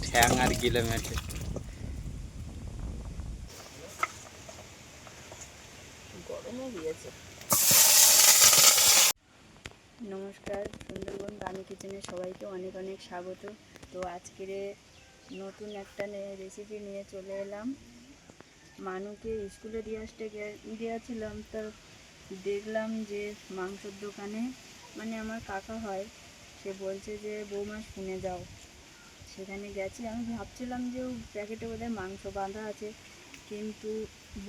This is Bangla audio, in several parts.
ঠ্যাং আর গিলে মেটে। নমস্কার, সুন্দরবন বাণী কিচেনে সবাইকে অনেক অনেক স্বাগত। তো আজকের নতুন একটা রেসিপি নিয়ে চলে এলাম। মানুকে স্কুলে দিয়ে আসতে দিয়েছিলাম, তো দেখলাম যে মাংসর দোকানে, মানে আমার কাকা হয়, সে বলছে যে বৌমা শুনে যাও। সেখানে গেছি, আমি ভাবছিলাম যে প্যাকেটে বোধহয় মাংস বাঁধা আছে, কিন্তু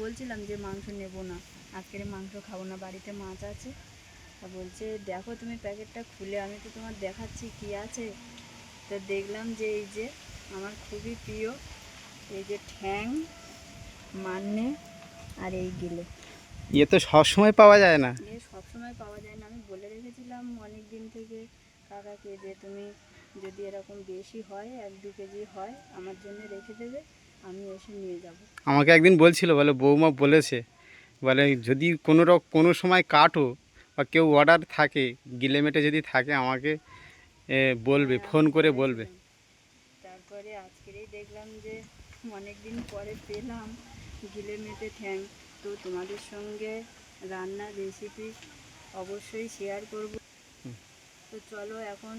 বলছিলাম যে মাংস নেব না, আজকের মাংস খাবো না, বাড়িতে মাছ আছে। তা বলছে দেখো তুমি প্যাকেটটা খুলে, আমি তো তোমার দেখাচ্ছি কি আছে। তো দেখলাম যে এই যে আমার খুবই প্রিয়, এই যে ঠ্যাং, মান্নে আর এই গিলে। এ তো সবসময় পাওয়া যায় না। এ সবসময় পাওয়া যায় না। আমি বলে রেখেছিলাম অনেক দিন থেকে কাকাকে যে তুমি যদি এরকম বেশি হয়, 1-2 কেজি হয়, আমার জন্য রেখে দেবে, আমি এসে নিয়ে যাব। আমাকে একদিন বলছিল, বলে বৌমা বলেছে, বলে যদি কোনো সময় কাটো বা কেউ অর্ডার থাকে, গিলে মেটে যদি থাকে আমাকে বলবে, হ্যাঁ, ফোন আমি করে বলবে। বলেছিলাম। তারপরে আজকেরই দেখলাম যে অনেক দিন পরে পেলাম গিলে মেটে ঠ্যাং। তো তোমাদের সঙ্গে রান্নার রেসিপি অবশ্যই শেয়ার করব। তো চলো এখন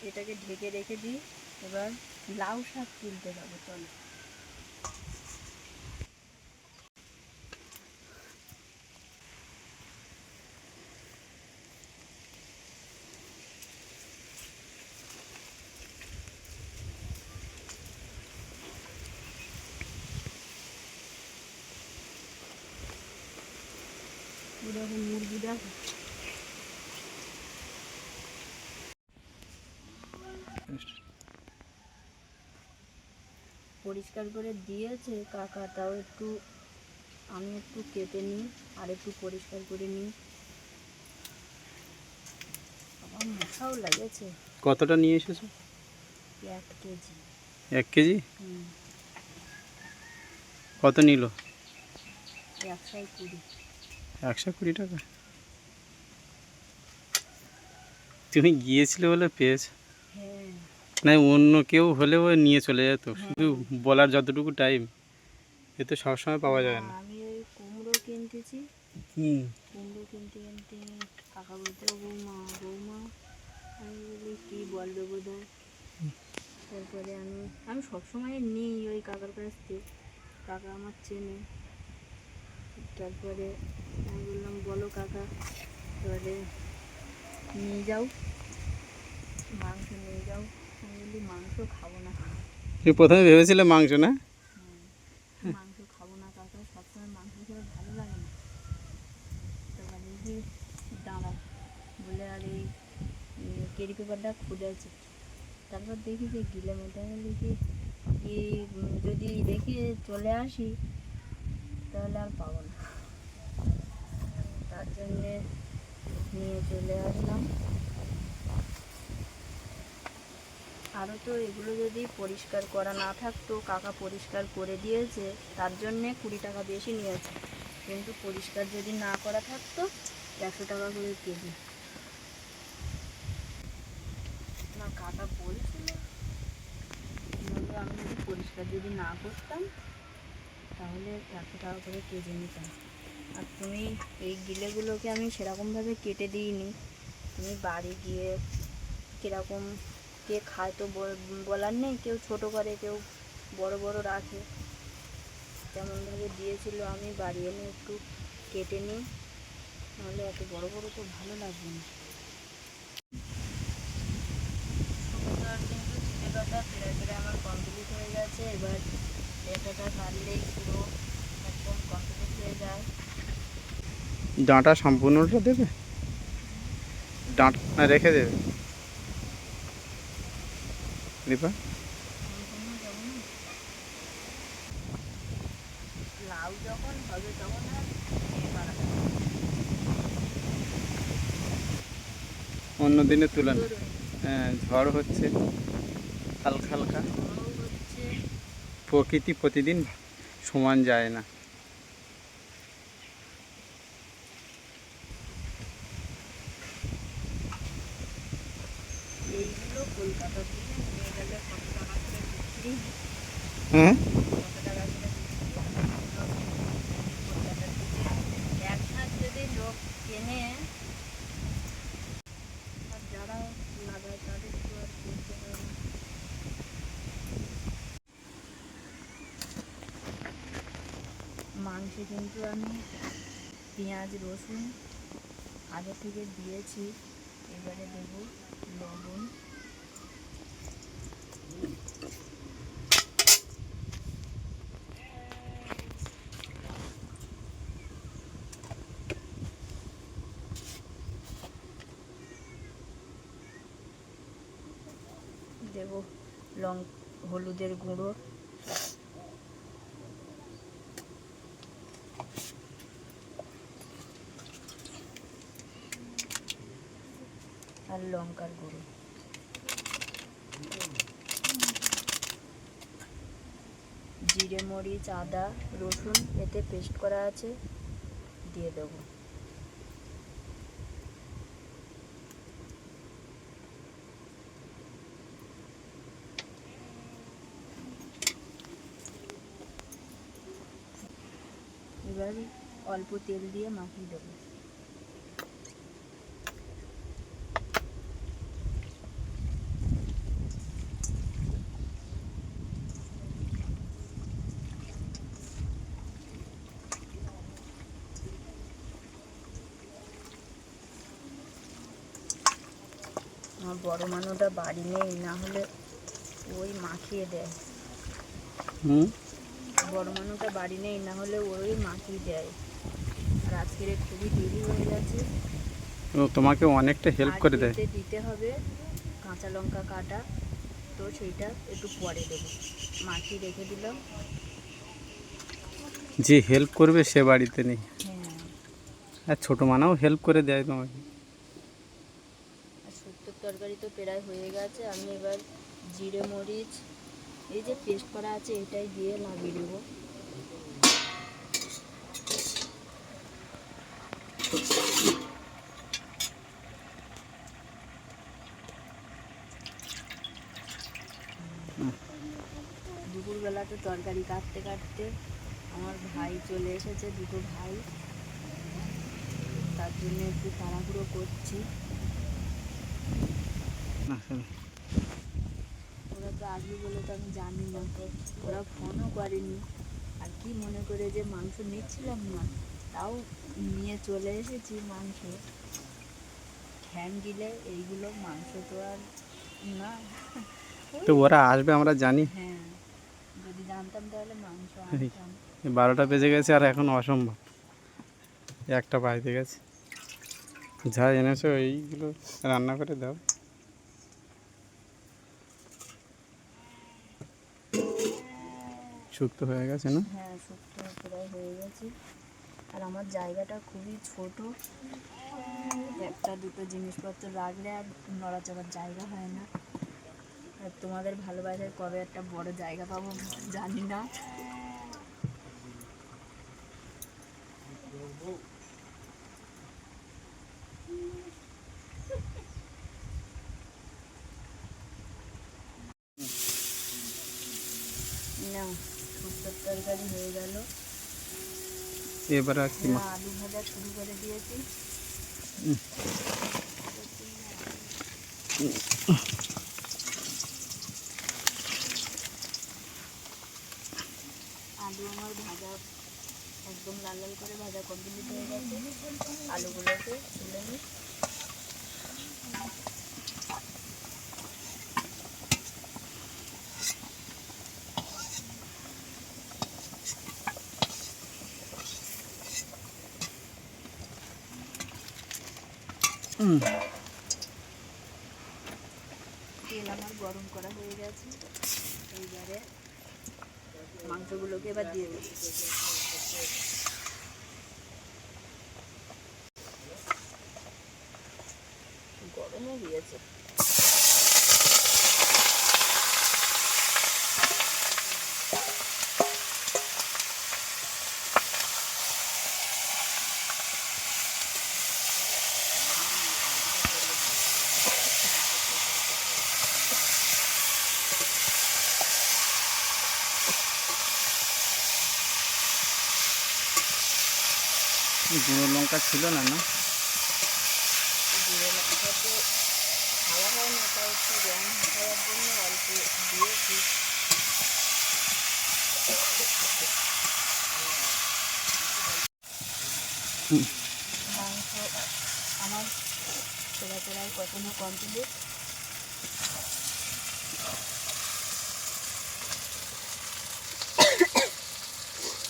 এটাকে ঢেকে রেখে দিই, এবার লাউ শাক তুলতে যাবো। চলো। দেখো মুরগি, দেখো পরিষ্কার করে দিয়েছে কাকা, তাও একটু আমি একটু কেটে নিই আর একটু পরিষ্কার করে নিই। আমার মশাও লেগেছে। কতটা নিয়ে এসেছো? 1 কেজি। 1 কেজি? কত নিল? 120। 120 টাকা? তুমি গিয়েছিলে বলে পেয়েছো। হ্যাঁ না, অন্য কেউ হলেও নিয়ে চলে যেত, শুধু হ্যাঁ। বলার যতটুকু টাইম, এ তো সবসময় পাওয়া না, যায় না। আমি ওই কুমড়ো কিনতেছি, কুমড়ো কিনতে কিনতে কাকা বলতে বৌমা বৌমা, আমি বলি কী বলবে বোধ হয়। তারপরে আমি সবসময় নিই ওই কাকার কাছ থেকে, কাকা আমার চেনে। তারপরে আমি বললাম বলো কাকা, এবারে নিয়ে যাও, মাংস নিয়ে যাও। আমি বলি মাংস খাবো না। তুমি প্রথমে ভেবেছিলে মাংস, না? মাংস খাবো না কাকা, সবসময় মাংস খেয়ে ভালো লাগে না। তারপরে দেখি দাঁড়াও বলে আর এই কেরি পেপারটা খুলেছে। তারপর দেখি যে গিলে মেটে, দেখি কি যদি দেখি চলে আসি তাহলে আর পাবো না, তার জন্যে নিয়ে চলে আসলাম। আরও তো এগুলো যদি পরিষ্কার করা না থাকতো, কাকা পরিষ্কার করে দিয়েছে, তার জন্যে 20 টাকা বেশি নিয়েছে, কিন্তু পরিষ্কার যদি না করা থাকতো 100 টাকা করে কেজি। না, কাকা বলছিল আমি যদি পরিষ্কার যদি না করতাম তাহলে 100 টাকা করে কেজি নিতাম। আর তুমি এই গিলেগুলোকে আমি সেরকমভাবে কেটে দিইনি, তুমি বাড়ি গিয়ে কীরকম কে খায় তো বলার নেই, কেউ ছোট করে, কেউ বড় বড় রাখে, তেমনভাবে দিয়েছিল। আমি বাড়ি এনে একটু কেটে নিই, নাহলে এত বড় বড় তো ভালো লাগবে না। কিন্তু চিকেটাটা প্রায় প্রায় আমার কমপ্লিট হয়ে গেছে। এবার পেঁচাটা কাটলেই পুরো একদম কমপ্লিট হয়ে যায়। ডাঁটা সম্পূর্ণটা দেবে? ডাঁটা রেখে দেবে দীপা? লাউ যখন হবে তখন আর অন্য দিনে তুলে না। হ্যাঁ, ঝড় হচ্ছে হালকা হালকা। হচ্ছে। প্রকৃতি প্রতিদিন সমান যায় না। এইগুলো কলকাতা থেকে নিয়ে গেলে কত টাকা করে বিক্রি হ্যাঁ, কত টাকা করে কলকাতার দিকে একসাথ যদি লোক কেনে আর যারা লাগায় তাদের তো আর কিনতে হয় না। মাংসে কিন্তু আমি পেঁয়াজ রসুন আগে থেকে দিয়েছি, এবারে দেবো লবণ, দেব হলুদের গুঁড়ো, আর লঙ্কার গুঁড়ো। জিরে মরিচ আদা রসুন এতে পেস্ট করা আছে, দিয়ে দেবো। এবার অল্প তেল দিয়ে মাখিয়ে দেবো। আমার বড় মানুষটা বাড়ি নেই, না হলে ওই মাখিয়ে দেয়। বড় মানুষটা বাড়ি নেই, না হলে ওই মাখিয়ে দেয়। আর আজকের খুবই দেরি হয়ে গেছে। ও তোমাকে অনেকটা হেল্প করে দেয়। দিতে হবে কাঁচা লঙ্কা কাটা, তো সেইটা একটু পরে দেবো, মাখিয়ে রেখে দিলাম। যে হেল্প করবে সে বাড়িতে নেই, হ্যাঁ, আর ছোটো মানাও হেল্প করে দেয় তোমাকে। আর শুক্তোর তরকারি তো প্রায় হয়ে গেছে। আমি এবার জিরে মরিচ এই যে পেস্ট করা আছে এটাই দিয়ে লাগিয়ে দেবো। দুপুরবেলাতে তরকারি কাটতে কাটতে আমার ভাই চলে এসেছে, দুটো ভাই, তার জন্য একটু তাড়াহুড়ো করছি। ওরা তো আসবে বলে তো আমি জানি না, ওরা ফোনও করেনি। আর কি মনে করে যে মাংস নিচ্ছিলাম না, তাও নিয়ে চলে এসেছি মাংস। ঠ্যাং গিলে এইগুলো মাংস তো আর না। তো ওরা আসবে আমরা জানি। হ্যাঁ, যদি জানতাম তাহলে মাংস আনতাম। 12টা বেজে গেছে আর এখন অসম্ভব, একটা বাজতে গেছে। যা এনেছো এইগুলো রান্না করে দাও। শুক্তো হয়ে গেছে না? হ্যাঁ, শুক্তো প্রায় হয়ে গেছে। আর আমার জায়গাটা খুবই ছোট, একটা দুটো জিনিসপত্র রাখলে আর নড়াচড়ার জায়গা হয় না। আর তোমাদের ভালোবাসায় কবে একটা বড় জায়গা পাবো জানি না। না, শুক্তোর তরকারি হয়ে গেল। এবার আর কি আলু ভাজা শুরু করে দিয়েছি। আলু আমার ভাজা একদম লাল লাল করে ভাজা কমপ্লিট হয়ে গেছে। আলুগুলোকে তুলে নিই। তেল আমার গরম করা হয়ে গেছে, এইবারে মাংসগুলোকে এবার দিয়ে দেবো। গরম হয়ে গিয়েছে। গুঁড়ো লঙ্কা ছিল না, না? জিরে লঙ্কা তো খাওয়া হয় না, তাও একটু রং হওয়ার জন্য অল্প দিয়েছি। মাংস আমার চোরাচোরাই কখনো কমপ্লিট।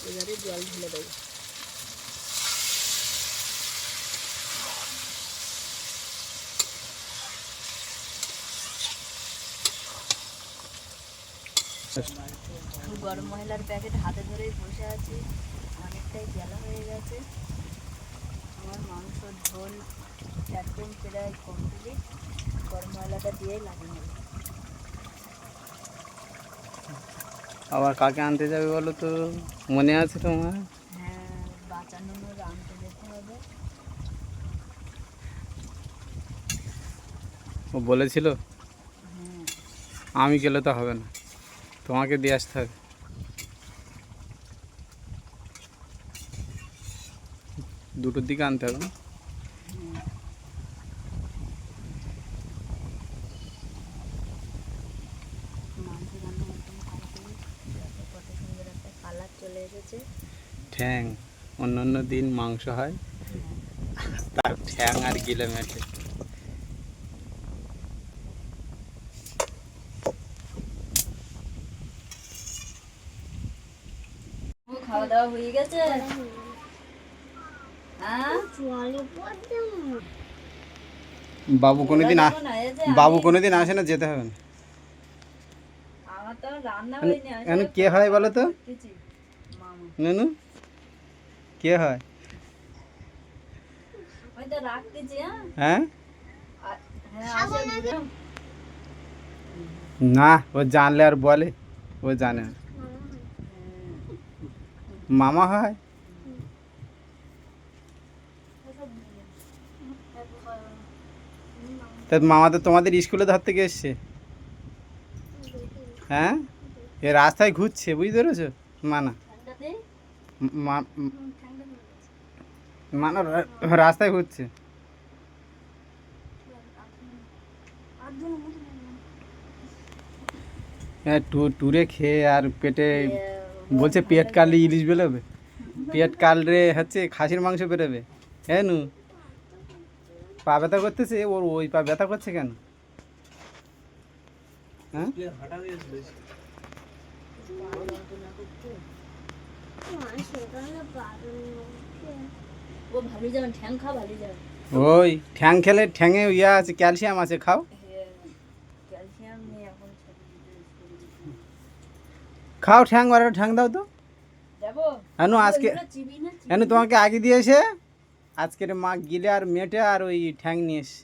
এবারে জল ঢেলে দেবো। গরম মশলার প্যাকেট হাতে ধরেই বসে আছি, অনেকটাই জ্বালা হয়ে গেছে। আমার মাংস ঝোল একদম প্রায় কমপ্লিট, গরম মশলাটা দিয়েই লাগিয়ে নেব। আবার কাকে আনতে যাবে বলো তো, মনে আছে তোমার? হ্যাঁ, বাঁচানোর আনতে যেতে হবে। ও বলেছিল? হ্যাঁ, আমি গেলে তো হবে না, তোমাকে দিয়ে আসতে হবে। দুটোর দিকে আনতে হবে না? হ্যাঁ। মাংস রান্না একদম কমপ্লিট। দেখো কত সুন্দর একটা কালার চলে এসেছে। ঠ্যাং, অন্য অন্য দিন মাংস হয়, তার ঠ্যাং আর গিলে মেটে। খাওয়া দাওয়া হয়ে গেছে? হ্যাঁ, বাবু কোনোদিন যাবো না, এই যে বাবু আমি- কোনোদিন আসে না, যেতে হবে না। আমার তো রান্না হয়নি, আমি এখানে সবে কে হয় বলো তো? করতেছি। মামা, নুনু, কে হয়? ওই তো রাখতেছি। হ্যাঁ, হ্যাঁ, হ্যাঁ, আসে ঘুরে। না, ও জানলে আর বলে, ও জানে না। মামা হয়? তা মামা তো তোমাদের স্কুলে ধর থেকে এসছে। হ্যাঁ, এ রাস্তায় ঘুরছে, বুঝতে পেরেছো? মানা, ঠান্ডা দেই? মা- মানা রাস্তায় ঘুরছে। হ্যাঁ, টুরে খেয়ে আর পেটে বলছে পেট কাটলে ইলিশ বেরোবে, পেট কাটলে হচ্ছে খাসির মাংস বেরোবে। হ্যাঁ নু, পা ব্যথা করতেছে ওর, ওই পা ব্যথা করছে কেন? হ্যাঁ, ও ভালো যাবেন, ঠ্যাং খা ভালো যাবেন। ওই ঠ্যাং খেলে ঠ্যাঙে ইয়া আছে, ক্যালসিয়াম আছে, খাও। ক্যালসিয়াম নেই এখন, খাও ঠ্যাং, আর ঠ্যাং দাও তো। যাবো আনু আজকে, চিবি না, এনু তোমাকে আগে দিয়েছে, আজকের মা গিলে আর মেটে আর ওই ঠ্যাং নিয়ে এসে।